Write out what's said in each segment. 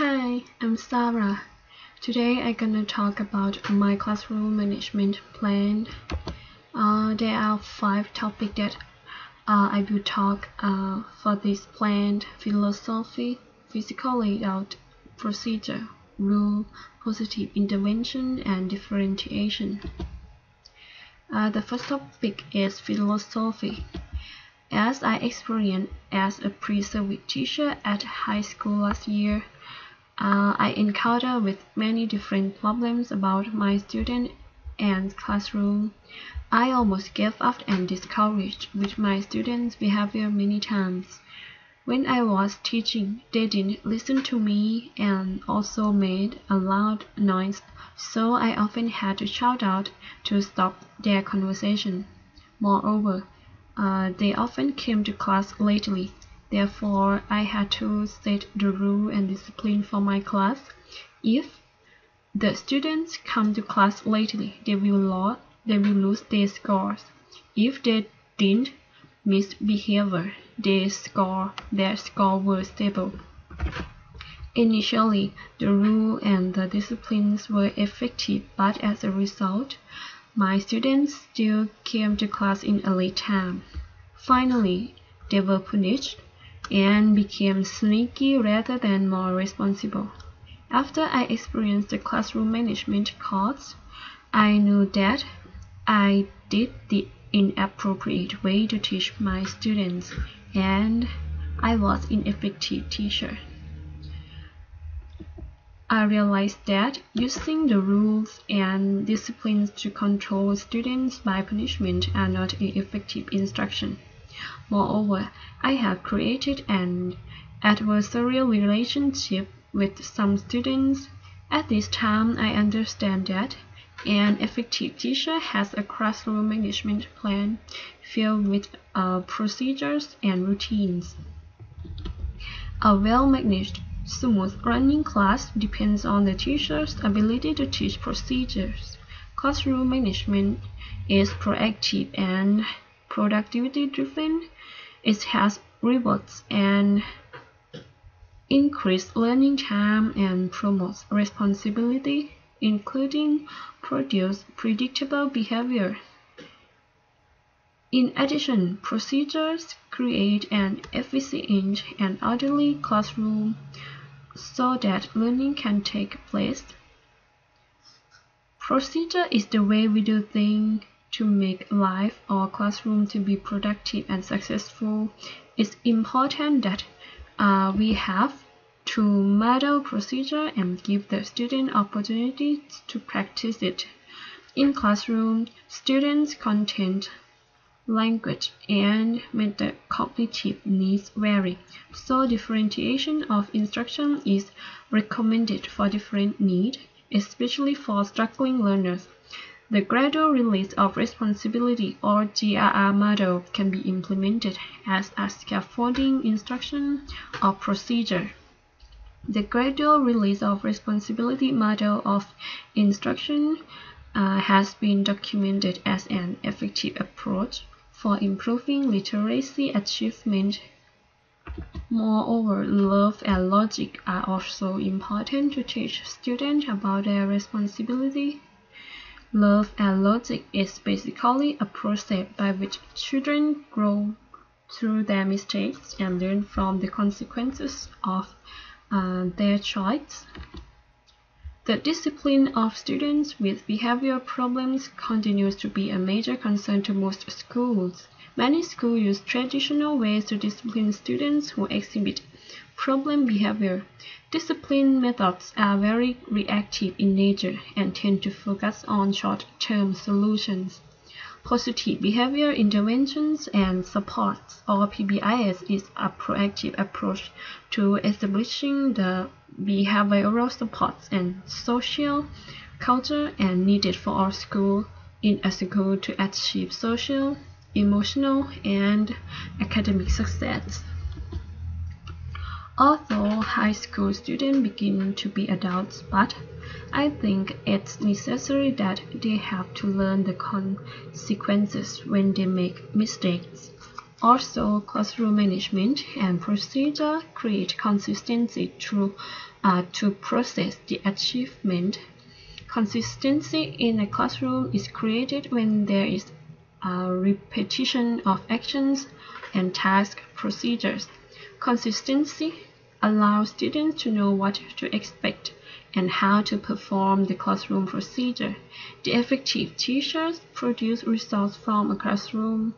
Hi, I'm Sarah. Today I'm gonna talk about my classroom management plan. There are 5 topics that I will talk for this plan: philosophy, physical layout, procedure, rule, positive intervention, and differentiation. The first topic is philosophy. As I experienced as a pre-service teacher at high school last year, I encountered with many different problems about my student and classroom. I almost gave up and discouraged with my students' behavior many times. When I was teaching, they didn't listen to me and also made a loud noise, so I often had to shout out to stop their conversation. Moreover, they often came to class lately. Therefore, I had to set the rule and discipline for my class. If the students come to class lately, they will lose their scores. If they didn't misbehave, their score were stable. Initially, the rule and the disciplines were effective, but as a result, my students still came to class in a late time. Finally, they were punished and became sneaky rather than more responsible. After I experienced the classroom management course, I knew that I did the inappropriate way to teach my students, and I was an ineffective teacher. I realized that using the rules and disciplines to control students by punishment are not an effective instruction. Moreover, I have created an adversarial relationship with some students. At this time, I understand that an effective teacher has a classroom management plan filled with procedures and routines. A well-managed, smooth-running class depends on the teacher's ability to teach procedures. Classroom management is proactive and productivity-driven. It has rewards and increased learning time and promotes responsibility, including produce predictable behavior. In addition, procedures create an efficient and orderly classroom so that learning can take place. Procedure is the way we do things to make life or classroom to be productive and successful. It's important that we have to model procedure and give the student opportunities to practice it. In classroom, students' content, language, and metacognitive needs vary, so differentiation of instruction is recommended for different needs, especially for struggling learners. The gradual release of responsibility or GRR model can be implemented as a scaffolding instruction or procedure. The gradual release of responsibility model of instruction has been documented as an effective approach for improving literacy achievement. Moreover, love and logic are also important to teach students about their responsibility. Love and logic is basically a process by which children grow through their mistakes and learn from the consequences of their choices. The discipline of students with behavior problems continues to be a major concern to most schools. Many schools use traditional ways to discipline students who exhibit problem behavior. Discipline methods are very reactive in nature and tend to focus on short-term solutions. Positive behavior interventions and supports, or PBIS, is a proactive approach to establishing the behavioral supports and social culture and needed for our school in a school to achieve social, emotional, and academic success. Although high school students begin to be adults, but I think it's necessary that they have to learn the consequences when they make mistakes. Also, classroom management and procedure create consistency through to process the achievement. Consistency in a classroom is created when there is a repetition of actions and task procedures. Consistency allows students to know what to expect and how to perform the classroom procedure. The effective teachers produce results from a classroom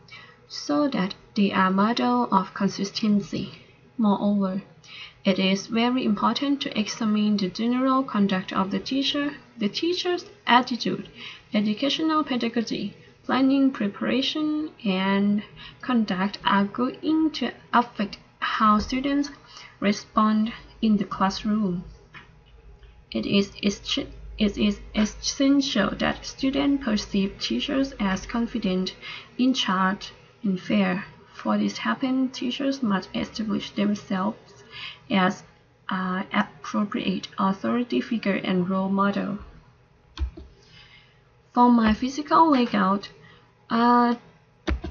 so that they are model of consistency. Moreover, it is very important to examine the general conduct of the teacher. The teacher's attitude, educational pedagogy, planning, preparation, and conduct are going to affect how students respond in the classroom. It is essential that students perceive teachers as confident, in charge, and fair. For this to happen, teachers must establish themselves as appropriate authority figure and role model. For my physical layout,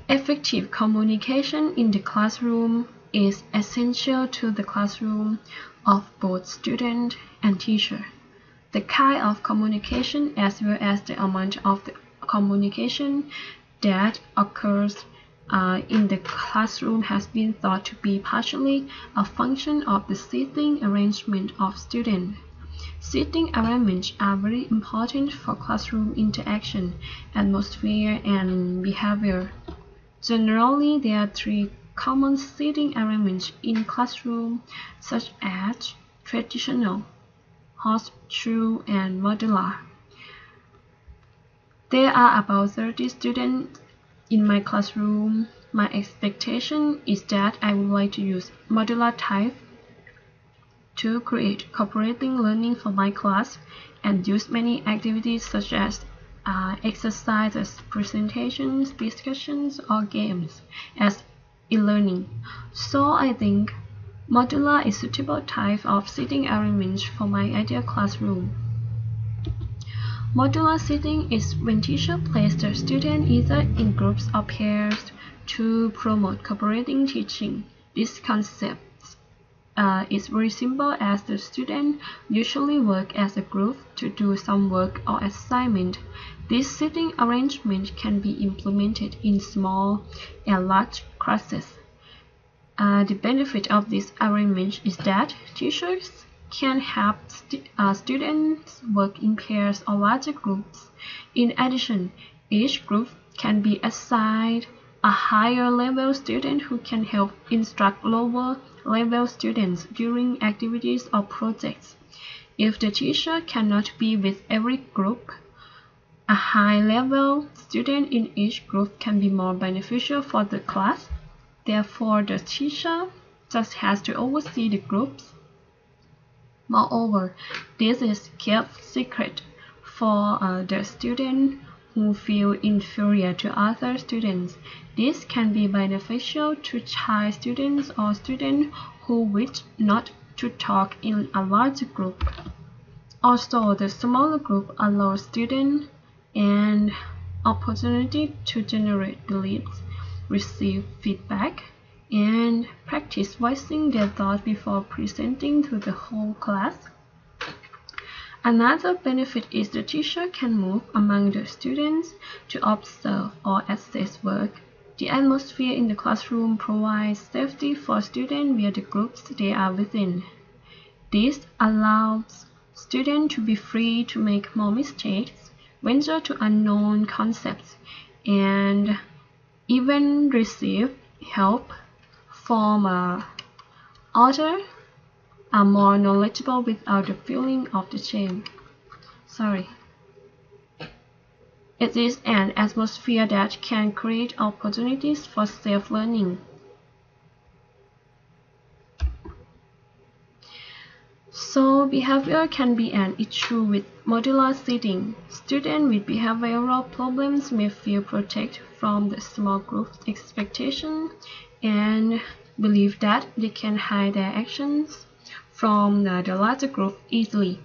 effective communication in the classroom is essential to the classroom of both student and teacher. The kind of communication as well as the amount of the communication that occurs in the classroom has been thought to be partially a function of the seating arrangement of students. Seating arrangements are very important for classroom interaction, atmosphere, and behavior. Generally, there are three common seating arrangements in classroom, such as traditional, horseshoe, and modular. There are about 30 students in my classroom. My expectation is that I would like to use modular type to create cooperating learning for my class and use many activities such as exercises, presentations, discussions, or games as e-learning. So I think modular is a suitable type of seating arrangement for my ideal classroom. Modular seating is when teacher places the student either in groups or pairs to promote cooperating teaching. This concept is very simple as the students usually work as a group to do some work or assignment. This seating arrangement can be implemented in small and large classes. The benefit of this arrangement is that teachers can have students work in pairs or larger groups. In addition, each group can be assigned a higher level student who can help instruct lower level students during activities or projects. If the teacher cannot be with every group, a high level student in each group can be more beneficial for the class. Therefore, the teacher just has to oversee the groups. Moreover, this is kept secret for the students who feel inferior to other students. This can be beneficial to shy students or students who wish not to talk in a large group. Also, the smaller group allows students an opportunity to generate beliefs, receive feedback, and practice voicing their thoughts before presenting to the whole class. Another benefit is the teacher can move among the students to observe or assess work. The atmosphere in the classroom provides safety for students via the groups they are within. This allows students to be free to make more mistakes, venture to unknown concepts, and even receive help from others are more knowledgeable without the feeling of the shame. It is an atmosphere that can create opportunities for self-learning. So, behavior can be an issue with modular seating. Students with behavioral problems may feel protected from the small group expectation and believe that they can hide their actions from the larger group easily.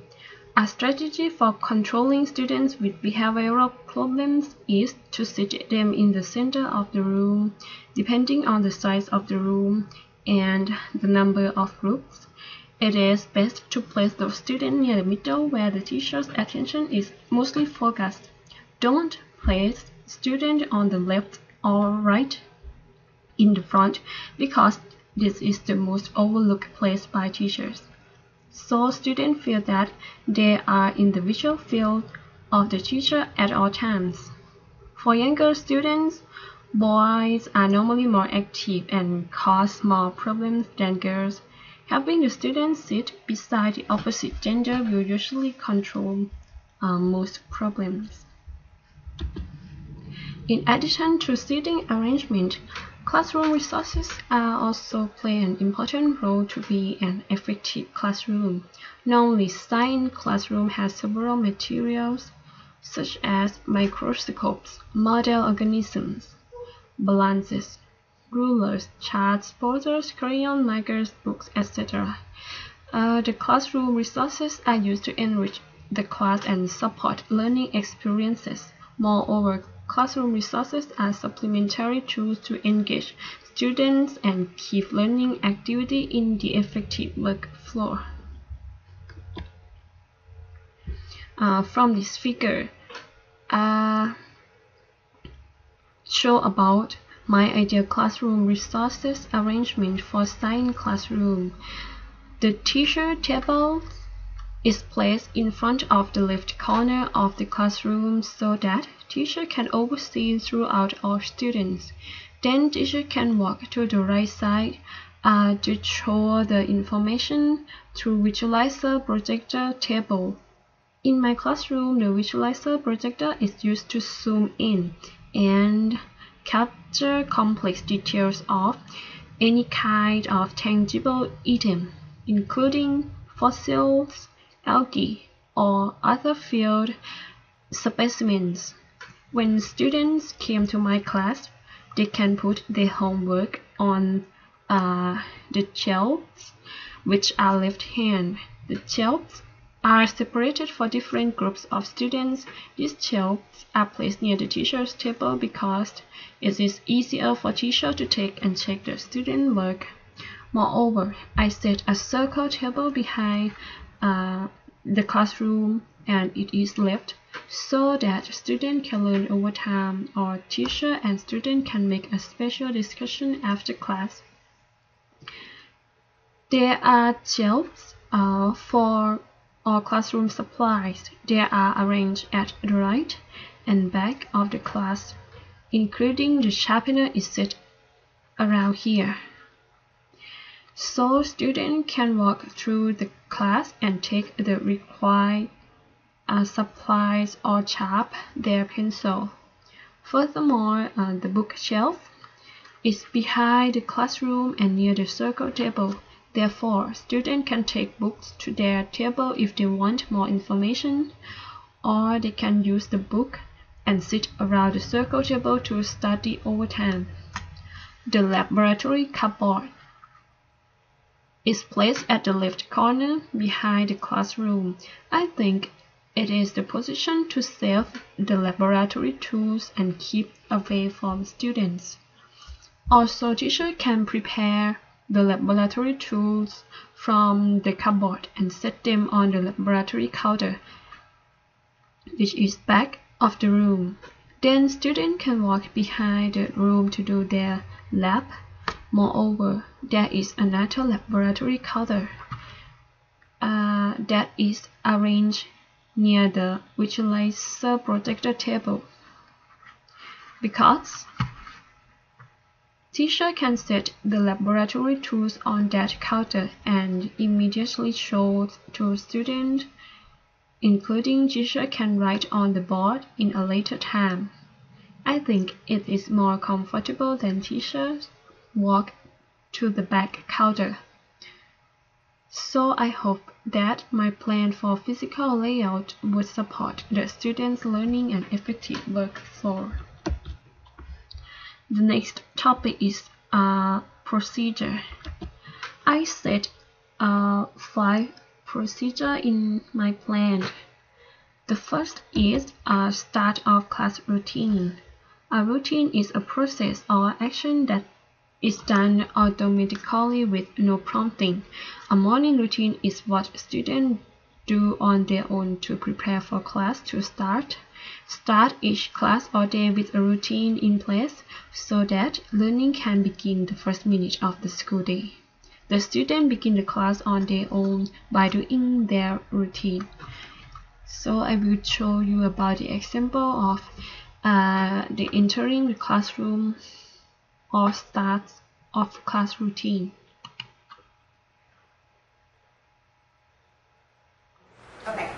A strategy for controlling students with behavioral problems is to sit them in the center of the room. Depending on the size of the room and the number of groups, it is best to place the student near the middle where the teacher's attention is mostly focused. Don't place student on the left or right in the front because this is the most overlooked place by teachers. So students feel that they are in the visual field of the teacher at all times. For younger students, boys are normally more active and cause more problems than girls. Having the students sit beside the opposite gender will usually control most problems. In addition to seating arrangement, classroom resources also play an important role to be an effective classroom. Normally, science classroom has several materials such as microscopes, model organisms, balances, rulers, charts, posters, crayon markers, books, etc. The classroom resources are used to enrich the class and support learning experiences. Moreover, classroom resources are supplementary tools to engage students and keep learning activity in the effective workflow. From this figure, show about my ideal classroom resources arrangement for science classroom. The teacher table is placed in front of the left corner of the classroom so that teacher can oversee throughout all students. Then teacher can walk to the right side to show the information through visualizer projector table. In my classroom, the visualizer projector is used to zoom in and capture complex details of any kind of tangible item, including fossils, algae, or other field specimens. When students came to my class, they can put their homework on the shelves, which are left hand. The shelves are separated for different groups of students. These shelves are placed near the teacher's table because it is easier for teacher to take and check the student work. Moreover, I set a circle table behind the classroom and it is left so that student can learn over time or teacher and student can make a special discussion after class. There are shelves for all classroom supplies. They are arranged at the right and back of the class, including the sharpener is set around here. So students can walk through the class and take the required supplies or sharp their pencil. Furthermore, the bookshelf is behind the classroom and near the circle table. Therefore, students can take books to their table if they want more information, or they can use the book and sit around the circle table to study over time. The laboratory cupboard is placed at the left corner behind the classroom. I think it is the position to save the laboratory tools and keep away from students. Also, teacher can prepare the laboratory tools from the cupboard and set them on the laboratory counter, which is back of the room. Then students can walk behind the room to do their lab. Moreover, there is another laboratory counter that is arranged near the visualizer projector table. Because teacher can set the laboratory tools on that counter and immediately show to students, including teacher can write on the board in a later time. I think it is more comfortable than teachers walk to the back counter. So I hope that my plan for physical layout would support the students' learning and effective workflow. The next topic is procedure. I set 5 procedure in my plan. The first is a start of class routine. A routine is a process or action that is done automatically with no prompting. A morning routine is what students do on their own to prepare for class to start. Start each class or day with a routine in place so that learning can begin the first minute of the school day. The students begin the class on their own by doing their routine. So I will show you about the example of the entering the classroom or start of class routine. Okay.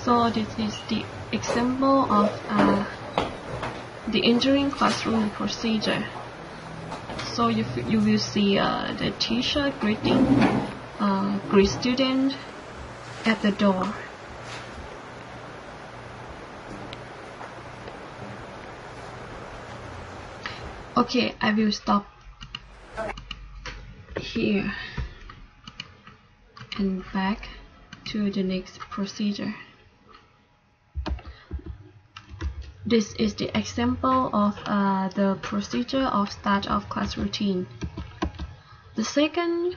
So this is the example of the entering classroom procedure. So you will see the teacher greet student at the door. Okay, I will stop here and back to the next procedure. This is the example of the procedure of start of class routine. The second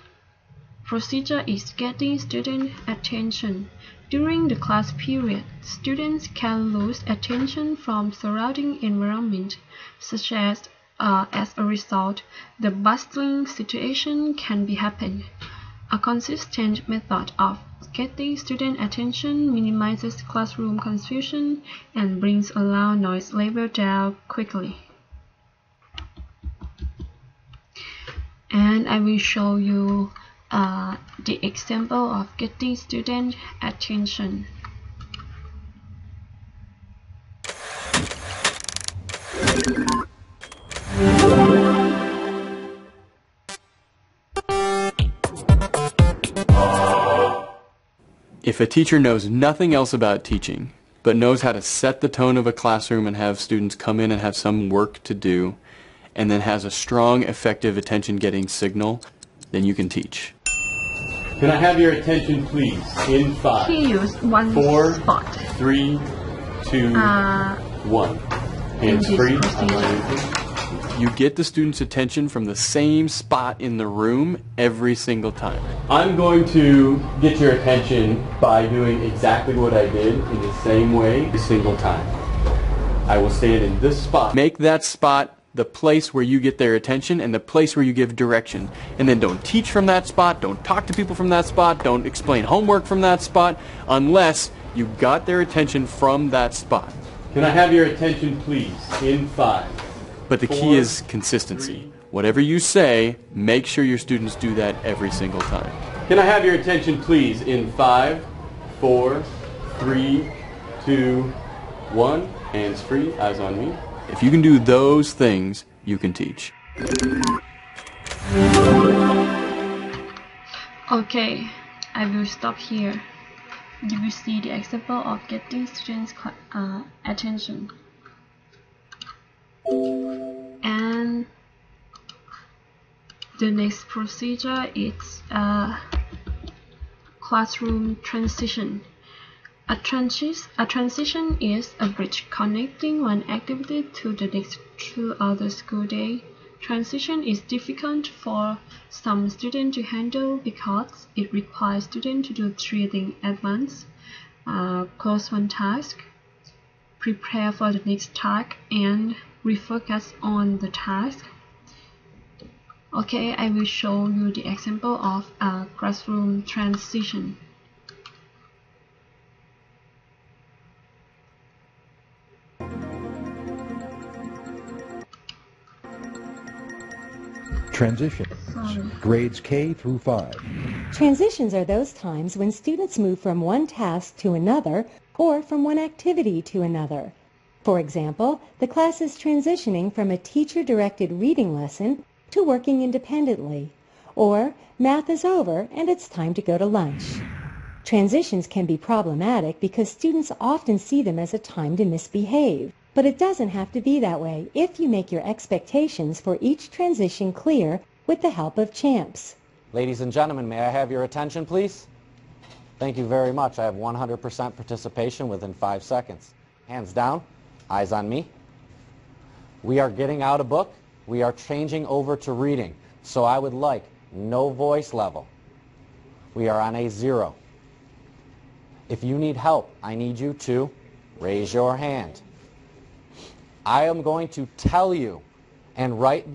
procedure is getting student attention. During the class period, students can lose attention from surrounding environment, such as a result, the bustling situation can be happen. A consistent method of getting student attention minimizes classroom confusion and brings a loud noise level down quickly. And I will show you the example of getting student attention. If a teacher knows nothing else about teaching, but knows how to set the tone of a classroom and have students come in and have some work to do, and then has a strong, effective attention-getting signal, then you can teach. Can I have your attention, please, in 5, He used one 4, spot. 3, 2, 1. Hands free. You get the student's attention from the same spot in the room every single time. I'm going to get your attention by doing exactly what I did in the same way every single time. I will stand in this spot. Make that spot the place where you get their attention and the place where you give direction. And then don't teach from that spot, don't talk to people from that spot, don't explain homework from that spot, unless you got their attention from that spot. Can I have your attention, please, in 5. But the key is consistency. Whatever you say, make sure your students do that every single time. Can I have your attention, please, in 5, 4, 3, 2, 1. Hands free, eyes on me. If you can do those things, you can teach. Okay, I will stop here. You will see the example of getting students' attention. And the next procedure is classroom transition. A transition is a bridge connecting one activity to the next throughout the school day. Transition is difficult for some students to handle because it requires students to do 3 things at once. Close one task, prepare for the next task, and refocus on the task. Okay, I will show you the example of a classroom transition. Transitions, grades K through 5. Transitions are those times when students move from one task to another or from one activity to another. For example, the class is transitioning from a teacher-directed reading lesson to working independently. Or, math is over and it's time to go to lunch. Transitions can be problematic because students often see them as a time to misbehave. But it doesn't have to be that way if you make your expectations for each transition clear with the help of CHAMPS. Ladies and gentlemen, may I have your attention, please? Thank you very much. I have 100% participation within 5 seconds. Hands down, eyes on me. We are getting out a book. We are changing over to reading. So I would like no voice level. We are on a 0. If you need help, I need you to raise your hand. I am going to tell you and write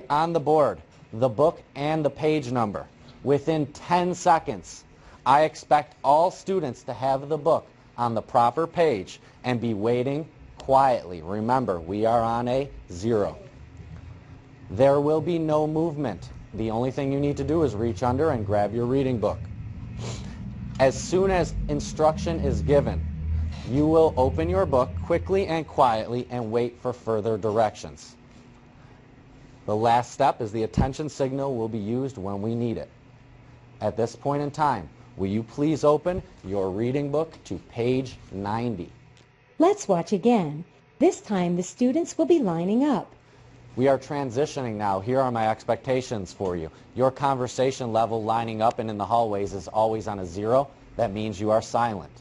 on the board the book and the page number. Within 10 seconds, I expect all students to have the book on the proper page and be waiting quietly. Remember, we are on a 0. There will be no movement. The only thing you need to do is reach under and grab your reading book. As soon as instruction is given, you will open your book quickly and quietly and wait for further directions. The last step is the attention signal will be used when we need it. At this point in time, will you please open your reading book to page 90? Let's watch again. This time the students will be lining up. We are transitioning now. Here are my expectations for you. Your conversation level lining up and in the hallways is always on a 0. That means you are silent.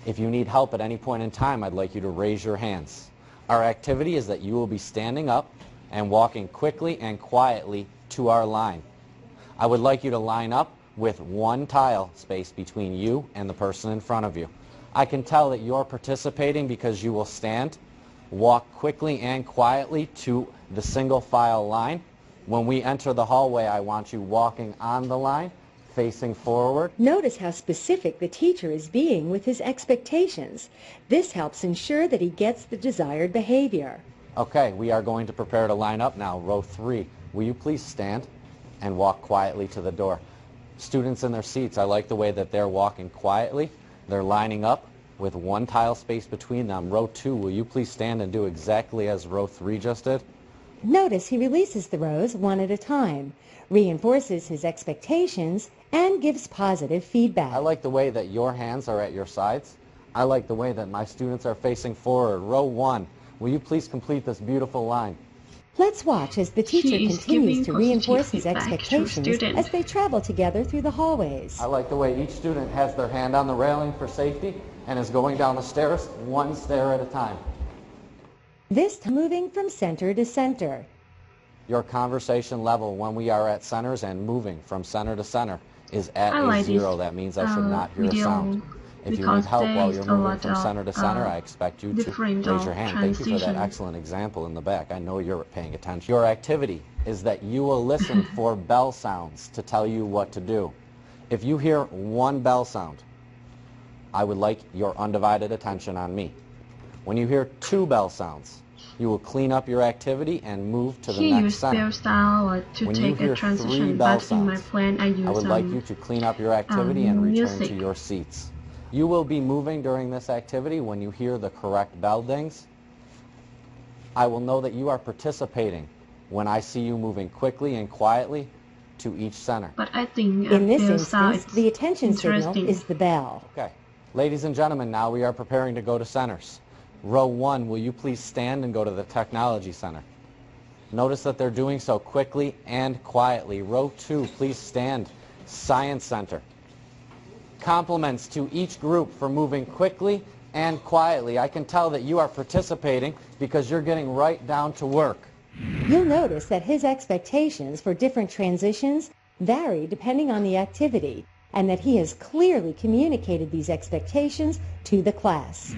If you need help at any point in time, I'd like you to raise your hands. Our activity is that you will be standing up and walking quickly and quietly to our line. I would like you to line up with 1 tile space between you and the person in front of you. I can tell that you're participating because you will stand, walk quickly and quietly to the single file line. When we enter the hallway, I want you walking on the line, facing forward. Notice how specific the teacher is being with his expectations. This helps ensure that he gets the desired behavior. Okay, we are going to prepare to line up now. Row 3. Will you please stand and walk quietly to the door? Students in their seats, I like the way that they're walking quietly. They're lining up with 1 tile space between them. Row 2, will you please stand and do exactly as row 3 just did? Notice he releases the rows one at a time, reinforces his expectations, and gives positive feedback. I like the way that your hands are at your sides. I like the way that my students are facing forward. Row 1, will you please complete this beautiful line? Let's watch as the teacher continues to reinforce his expectations as they travel together through the hallways. I like the way each student has their hand on the railing for safety and is going down the stairs 1 stair at a time. This time moving from center to center. Your conversation level when we are at centers and moving from center to center is at a 0. That means I should not hear a sound. If you need help while you're moving from center to center, I expect you to raise your hand. Thank you for that excellent example in the back. I know you're paying attention. Your activity is that you will listen for bell sounds to tell you what to do. If you hear 1 bell sound, I would like your undivided attention on me. When you hear 2 bell sounds, you will clean up your activity and move to the next center. When you hear 3 bell sounds, I would like you to clean up your activity and return to your seats. You will be moving during this activity when you hear the correct bell dings. I will know that you are participating when I see you moving quickly and quietly to each center. But I think in this instance, the attention signal is the bell. Okay. Ladies and gentlemen, now we are preparing to go to centers. Row 1, will you please stand and go to the Technology Center? Notice that they're doing so quickly and quietly. Row 2, please stand. Science Center. Compliments to each group for moving quickly and quietly. I can tell that you are participating because you're getting right down to work. You'll notice that his expectations for different transitions vary depending on the activity, and that he has clearly communicated these expectations to the class.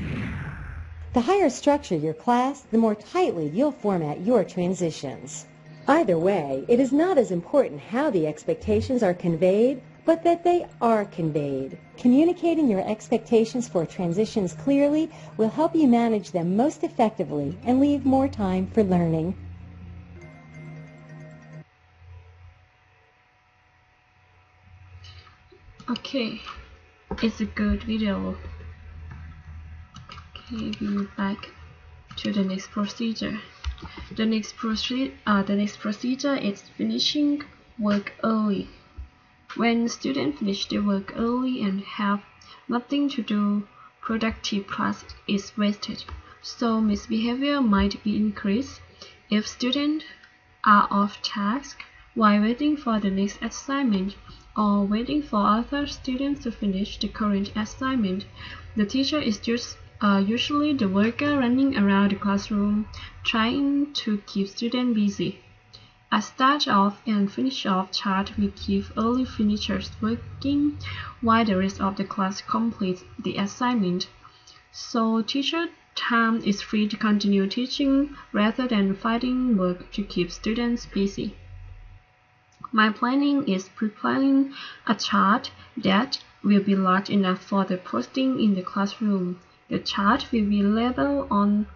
The higher structure your class, the more tightly you'll format your transitions. Either way, it is not as important how the expectations are conveyed, but that they are conveyed. Communicating your expectations for transitions clearly will help you manage them most effectively and leave more time for learning. Okay, it's a good video. Okay, we move back to the next procedure. The next procedure is finishing work early. When students finish their work early and have nothing to do, productive class is wasted, so misbehavior might be increased. If students are off task while waiting for the next assignment or waiting for other students to finish the current assignment, the teacher is usually the worker running around the classroom trying to keep students busy. A start off and finish off chart will keep early finishers working while the rest of the class completes the assignment. So teacher time is free to continue teaching rather than finding work to keep students busy. My planning is preparing a chart that will be large enough for the posting in the classroom. The chart will be labeled on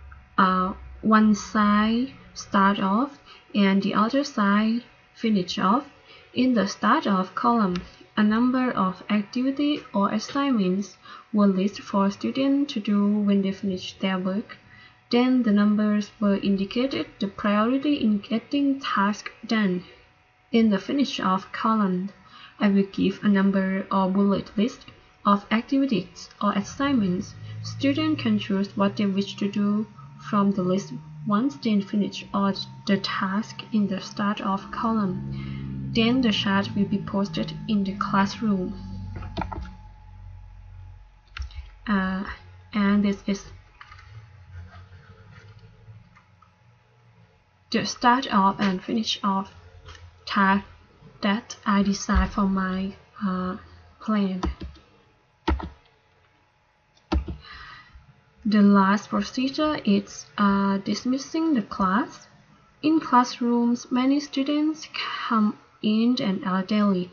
one side start off and the other side finish off. In the start off column, a number of activities or assignments were listed for students to do when they finish their work. Then the numbers were indicated the priority in getting tasks done. In the finish off column, I will give a number or bullet list of activities or assignments. Students can choose what they wish to do from the list once they finish all the tasks in the start off column. Then the chart will be posted in the classroom. And this is the start off and finish off task that I designed for my plan. The last procedure is dismissing the class. In classrooms, many students come in and out daily,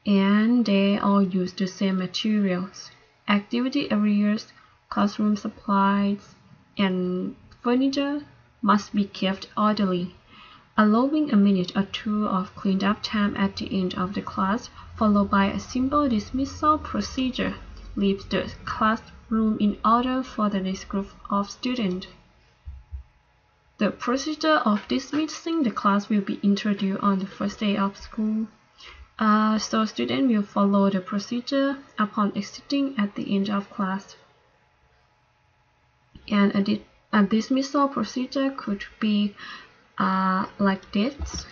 and they all use the same materials. Activity areas, classroom supplies, and furniture must be kept orderly. Allowing a minute or two of cleanup time at the end of the class, followed by a simple dismissal procedure, leaves the classroom in order for the next group of students. The procedure of dismissing the class will be introduced on the first day of school. So students will follow the procedure upon exiting at the end of class. And a dismissal procedure could be like this.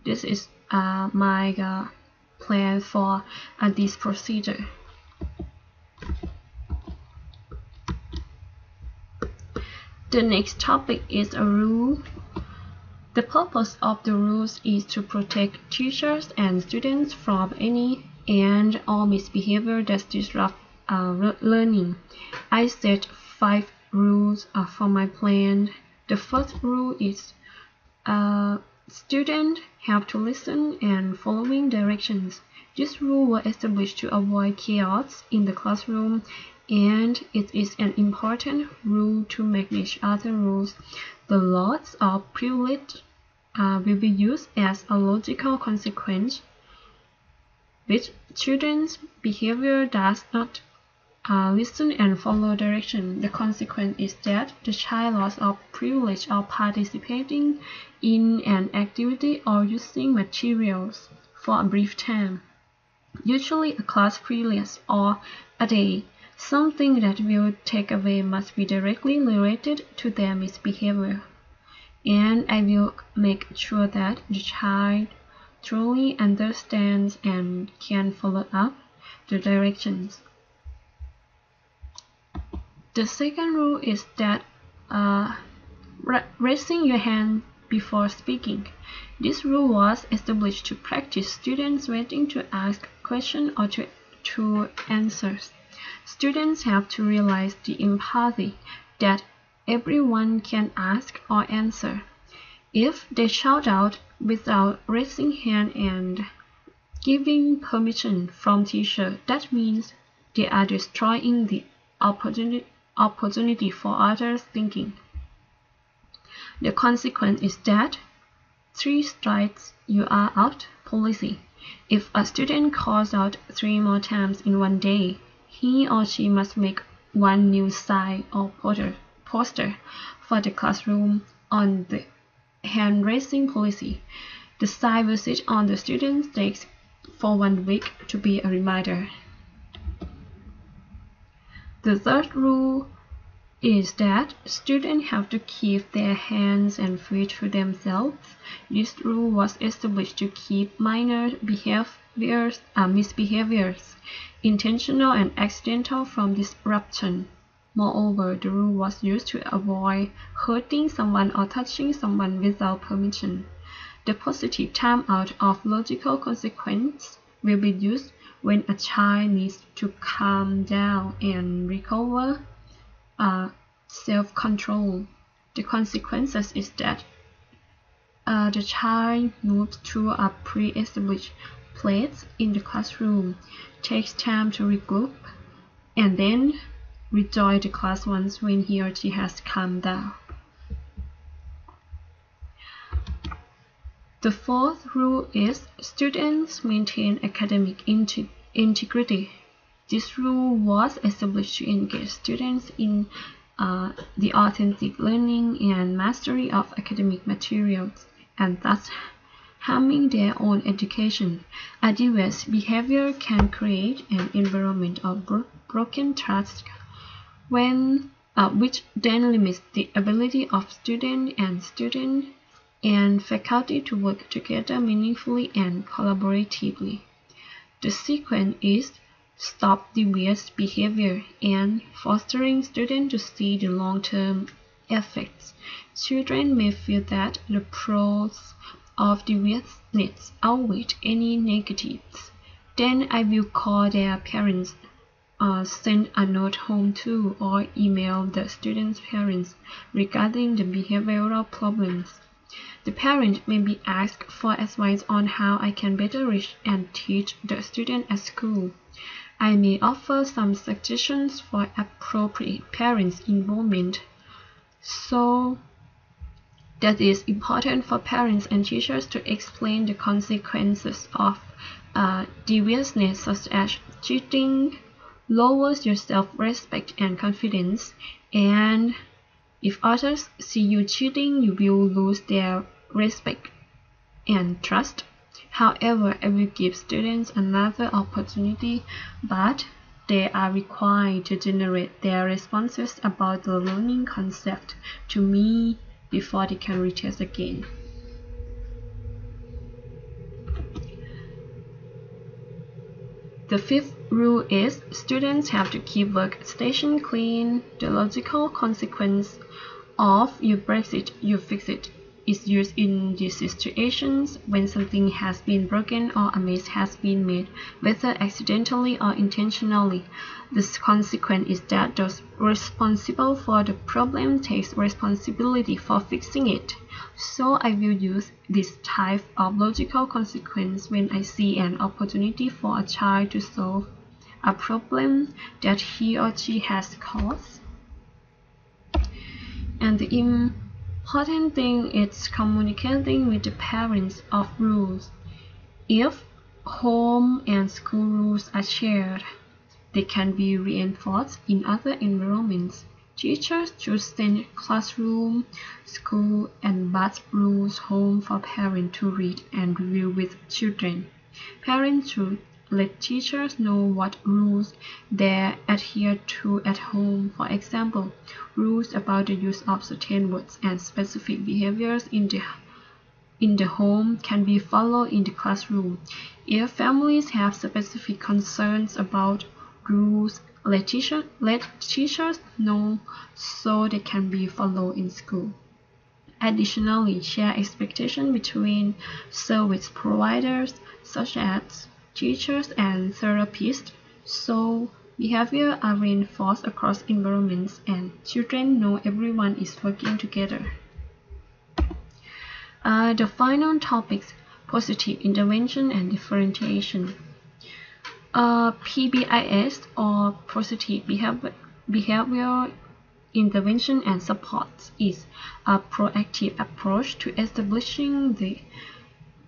This is my plan for this procedure. The next topic is a rule. The purpose of the rules is to protect teachers and students from any and all misbehavior that disrupt learning. I set 5 rules for my plan. The first rule is students have to listen and following directions. This rule was established to avoid chaos in the classroom, and it is an important rule to manage other rules. The laws of privilege will be used as a logical consequence. Which children's behavior does not listen and follow direction. The consequence is that the child loss of privilege of participating in an activity or using materials for a brief time, usually a class privilege or a day. Something that will take away must be directly related to their misbehavior, and I will make sure that the child truly understands and can follow up the directions. The second rule is that Raising your hand before speaking. This rule was established to practice students waiting to ask questions or to answers. Students have to realize the empathy that everyone can ask or answer. If they shout out without raising hand and giving permission from teacher, that means they are destroying the opportunity for others thinking. The consequence is that 3 strikes you are out policy. If a student calls out 3 more times in one day, he or she must make 1 new sign or poster for the classroom on the hand-raising policy. The sign will sit on the student's desk for 1 week to be a reminder. The third rule is that students have to keep their hands and feet to themselves. This rule was established to keep minor misbehaviors, intentional and accidental, from disruption. Moreover, the rule was used to avoid hurting someone or touching someone without permission. The positive timeout of logical consequence will be used when a child needs to calm down and recover self-control. The consequences is that the child moves to a pre-established place in the classroom, takes time to regroup, and then rejoin the class once when he or she has calmed down. The fourth rule is students maintain academic integrity. This rule was established to engage students in the authentic learning and mastery of academic materials, and thus harming their own education. A devious behavior can create an environment of broken trust, which then limits the ability of student and faculty to work together meaningfully and collaboratively. The sequence is stop devious behavior and fostering students to see the long-term effects. Children may feel that the pros of deviousness outweigh any negatives. Then I will call their parents, send a note home to, or email the student's parents regarding the behavioral problems. The parent may be asked for advice on how I can better reach and teach the student at school. I may offer some suggestions for appropriate parents' involvement. So that is important for parents and teachers to explain the consequences of deviousness, such as cheating lowers your self-respect and confidence, and if others see you cheating, you will lose their respect and trust. However, I will give students another opportunity, but they are required to generate their responses about the learning concept to me before they can retest again. The fifth rule is students have to keep workstation clean. The logical consequence of you break it, you fix it is used in these situations when something has been broken or a mess has been made, whether accidentally or intentionally. The consequence is that those responsible for the problem takes responsibility for fixing it. So I will use this type of logical consequence when I see an opportunity for a child to solve a problem that he or she has caused. And the important thing is communicating with the parents of rules. If home and school rules are shared, they can be reinforced in other environments. Teachers should send classroom, school, and bus rules home for parents to read and review with children. Parents should let teachers know what rules they adhere to at home. For example, rules about the use of certain words and specific behaviors in the home can be followed in the classroom. If families have specific concerns about rules, let teachers know so they can be followed in school. Additionally, share expectations between service providers, such as teachers and therapists, so behavior are reinforced across environments and children know everyone is working together. The final topics: positive intervention and differentiation. PBIS, or positive behavior intervention and support, is a proactive approach to establishing the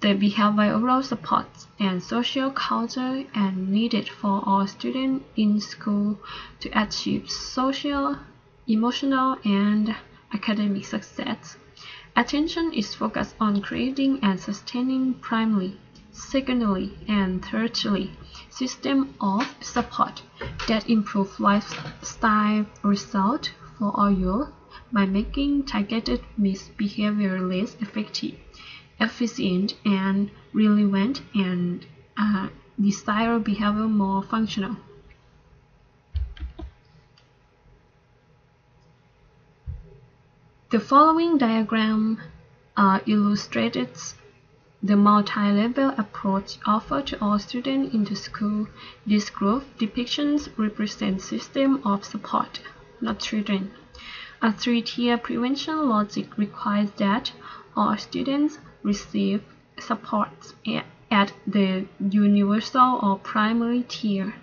behavioral support and social culture and needed for all students in school to achieve social, emotional, and academic success. Attention is focused on creating and sustaining primarily, secondly, and thirdly systems of support that improve lifestyle results for all youth by making targeted misbehavior less effective, efficient, and relevant, and desired behavior more functional. The following diagram illustrates the multi-level approach offered to all students in the school. This group depictions represent system of support, not children. A three-tier prevention logic requires that all students receive support at the universal or primary tier.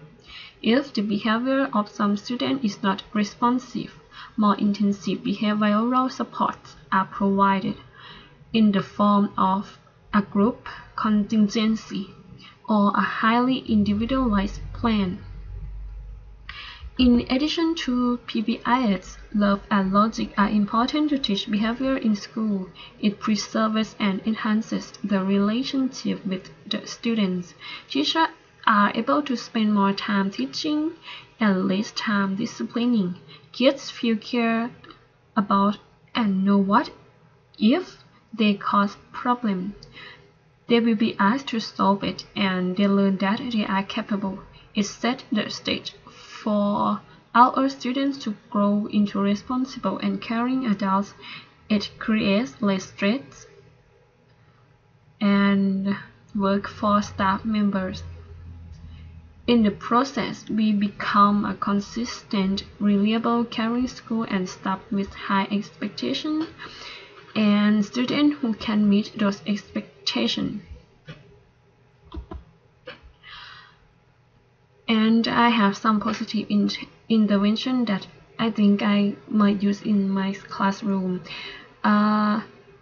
If the behavior of some students is not responsive, more intensive behavioral supports are provided in the form of a group contingency or a highly individualized plan. In addition to PBIS, love and logic are important to teach behavior in school. It preserves and enhances the relationship with the students. Teachers are able to spend more time teaching and less time disciplining. Kids feel cared about and know what if they cause problems. They will be asked to solve it, and they learn that they are capable. It sets the stage for our students to grow into responsible and caring adults. It creates less stress and work for staff members. In the process, we become a consistent, reliable, caring school and staff with high expectations and students who can meet those expectations. And I have some positive intervention that I think I might use in my classroom.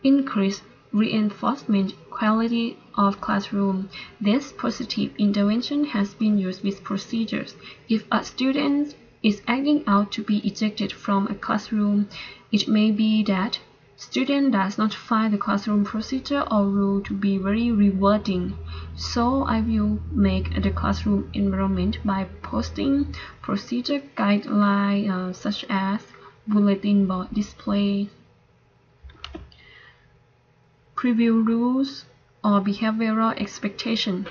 Increase reinforcement quality of classroom. This positive intervention has been used with procedures. If a student is acting out to be ejected from a classroom, it may be that student does not find the classroom procedure or rule to be very rewarding. So I will make the classroom environment by posting procedure guidelines such as bulletin board display, preview rules, or behavioral expectation.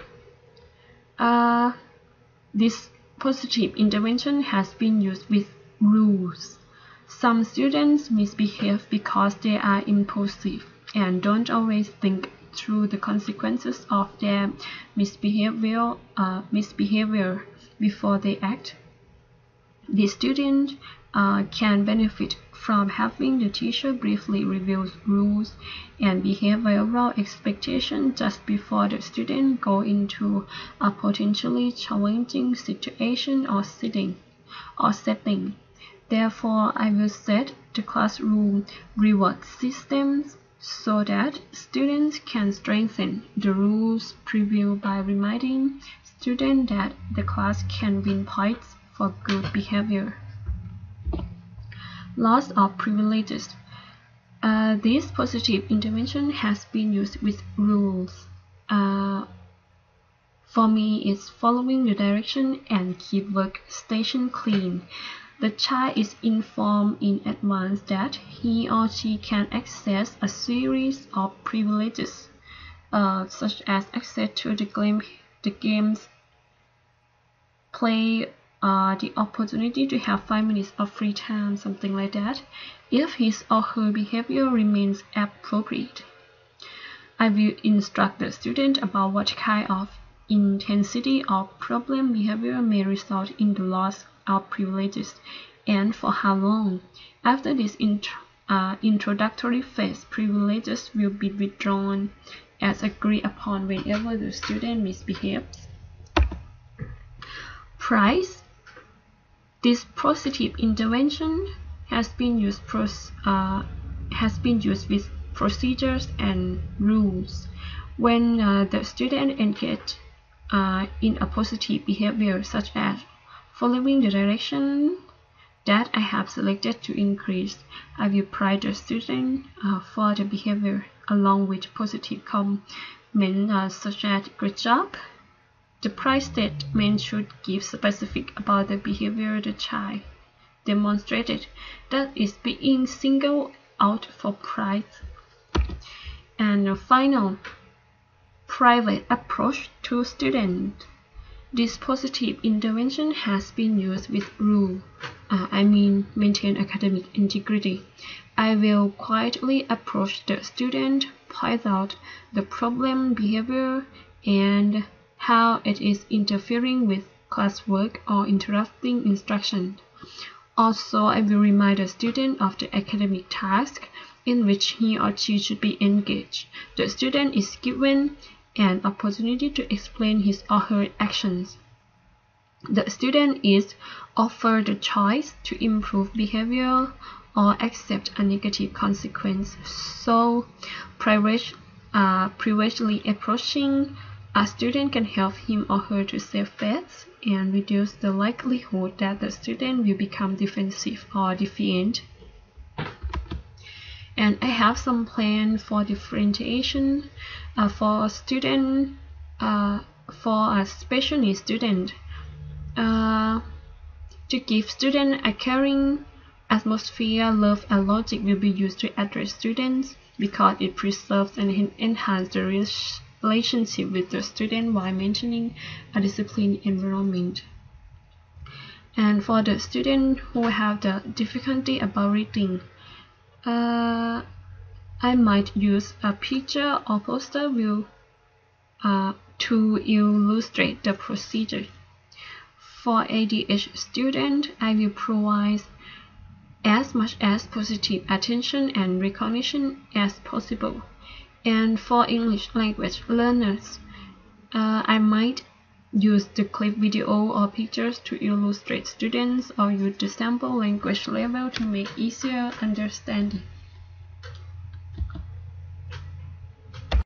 This positive intervention has been used with rules. Some students misbehave because they are impulsive and don't always think through the consequences of their misbehavior before they act. The student can benefit from having the teacher briefly review rules and behavioral expectations just before the student go into a potentially challenging situation or setting. Therefore, I will set the classroom reward systems so that students can strengthen the rules preview by reminding students that the class can win points for good behavior. Loss of privileges. This positive intervention has been used with rules. For me, it's following the direction and keep workstation clean. The child is informed in advance that he or she can access a series of privileges, such as access to the games, play the opportunity to have 5 minutes of free time, something like that, if his or her behavior remains appropriate. I will instruct the student about what kind of intensity of problem behavior may result in the loss of privileges and for how long. After this introductory phase, privileges will be withdrawn as agreed upon whenever the student misbehaves. Price. This positive intervention has been used with procedures and rules. When the student engages in a positive behavior, such as following the direction that I have selected to increase, I will praise the student for the behavior along with positive comments such as "Good job." The prize statement should give specific about the behavior the child demonstrated that is being singled out for prize. And the final, private approach to student. This positive intervention has been used with rule. Maintain academic integrity. I will quietly approach the student, point out the problem behavior and how it is interfering with classwork or interrupting instruction. Also, I will remind the student of the academic task in which he or she should be engaged. The student is given an opportunity to explain his or her actions. The student is offered the choice to improve behavior or accept a negative consequence. So, privately approaching a student can help him or her to save face and reduce the likelihood that the student will become defensive or defiant. And I have some plan for differentiation for a student, for a special needs student. To give students a caring atmosphere, love and logic will be used to address students because it preserves and enhances the relationship with the student while maintaining a disciplined environment. And for the students who have the difficulty about reading, I might use a picture or poster to illustrate the procedure. For ADHD students, I will provide as much as positive attention and recognition as possible. And for English language learners, I might use the clip video or pictures to illustrate students or use the sample language level to make easier understanding.